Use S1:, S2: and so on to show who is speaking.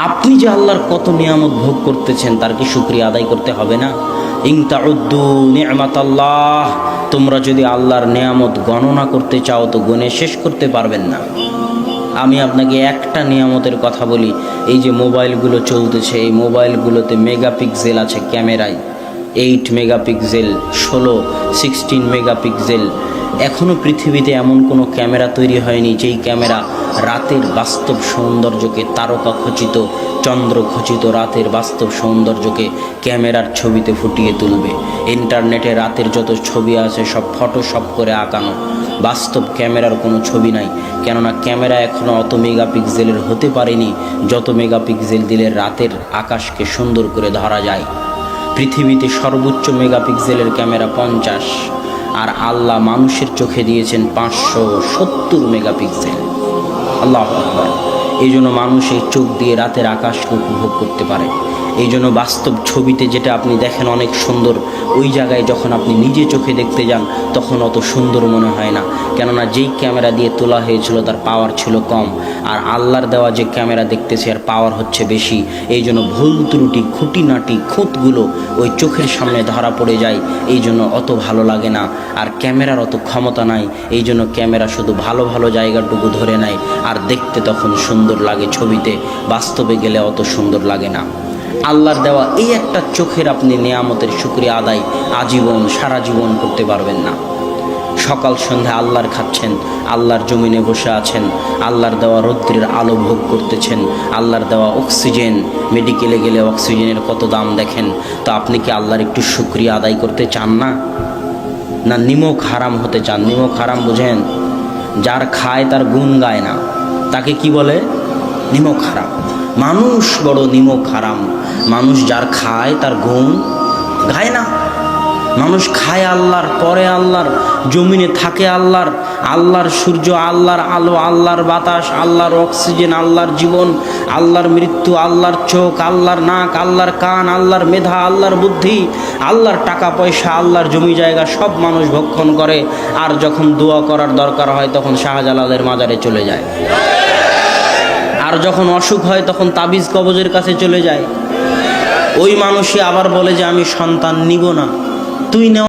S1: আপনি যে আল্লাহর কত নিয়ামত ভোগ করতেছেন তার কি শুকরিয়া আদায় করতে হবে না? ইন তাউদ্দু নি'মাতাল্লাহ, তোমরা যদি আল্লাহর নিয়ামত গণনা করতে চাও তো গুণে শেষ করতে পারবেন না। আমি আপনাকে একটা নিয়ামতের কথা বলি, এই যে মোবাইলগুলো চলতেছে, এই মোবাইলগুলোতে মেগাপিক্সেল আছে ক্যামেরায়, 8 মেগাপিক্সেল, 16 মেগাপিক্সেল। এখনও পৃথিবীতে এমন কোনো ক্যামেরা তৈরি হয়নি যেই ক্যামেরা রাতের বাস্তব সৌন্দর্যকে, তারকা খচিত, চন্দ্র খচিত রাতের বাস্তব সৌন্দর্যকে ক্যামেরার ছবিতে ফুটিয়ে তুলবে। ইন্টারনেটে রাতের যত ছবি আছে সব ফটোশপ করে আঁকানো, বাস্তব ক্যামেরার কোনো ছবি নাই। কেননা ক্যামেরা এখনও অত মেগাপিক্সেলের হতে পারেনি যত মেগাপিক্সেল দিলে রাতের আকাশকে সুন্দর করে ধরা যায়। পৃথিবীতে সর্বোচ্চ মেগাপিক্সেলের ক্যামেরা 50, আর আল্লাহ মানুষের চোখে দিয়েছেন 570 মেগাপিক্সেল। আল্লাহু আকবার। এই জন্য মানুষ এই চোখ দিয়ে রাতের আকাশকে উপভোগ করতে পারে। এই জন্য বাস্তব ছবিতে যেটা আপনি দেখেন অনেক সুন্দর, ওই জায়গায় যখন আপনি নিজে চোখে দেখতে যান তখন অত সুন্দর মনে হয় না। কেননা যেই ক্যামেরা দিয়ে তোলা হয়েছিল তার পাওয়ার ছিল কম, আর আল্লাহর দেওয়া যে ক্যামেরা দেখতেছে আর পাওয়ার হচ্ছে বেশি। এই জন্য ভুল ত্রুটি, খুঁটিনাটি, খুঁতগুলো ওই চোখের সামনে ধরা পড়ে যায়, এই জন্য অত ভালো লাগে না। আর ক্যামেরার অত ক্ষমতা নাই, এই জন্য ক্যামেরা শুধু ভালো ভালো জায়গাটুকু ধরে নেয়, আর দেখতে তখন সুন্দর লাগে ছবিতে, বাস্তবে গেলে অত সুন্দর লাগে না। আল্লাহর দেওয়া এই একটা চোখের আপনি নিয়ামতের শুকরিয়া আদায় আজীবন, সারা জীবন করতে পারবেন না। সকাল সন্ধ্যা আল্লাহর খাচ্ছেন, আল্লাহর জমিনে বসে আছেন, আল্লাহর দেওয়া রৌদ্রের আলো ভোগ করতেছেন, আল্লাহর দেওয়া অক্সিজেন, মেডিকেলে গেলে অক্সিজেনের কত দাম দেখেন। তো আপনি কি আল্লাহর একটু শুকরিয়া আদায় করতে চান না? না নিমক হারাম হতে চান? নিমক হারাম বুঝেন? যার খায় তার গুণ গায় না, তাকে কি বলে? নিমক হারাম। মানুষ বড় নিমক হারাম। মানুষ যার খায় তার গুণ গায় না। মানুষ খায় আল্লাহর, পরে আল্লাহর, জমিনে থাকে আল্লাহর, আল্লাহর সূর্য, আল্লাহর আলো, আল্লাহর বাতাস, আল্লাহর অক্সিজেন, আল্লাহর জীবন, আল্লাহর মৃত্যু, আল্লাহর চোখ, আল্লাহর নাক, আল্লাহর কান, আল্লাহর মেধা, আল্লাহর বুদ্ধি, আল্লাহর টাকা পয়সা, আল্লাহর জমি জায়গা সব মানুষ ভক্ষণ করে। আর যখন দোয়া করার দরকার হয় তখন শাহজালালের মাজারে চলে যায়, আর যখন অসুখ হয় তখন তাবিজ কবজের কাছে চলে যায়। ওই মানুষই আবার বলে যে আমি সন্তান নিব না। তুই নেওয়া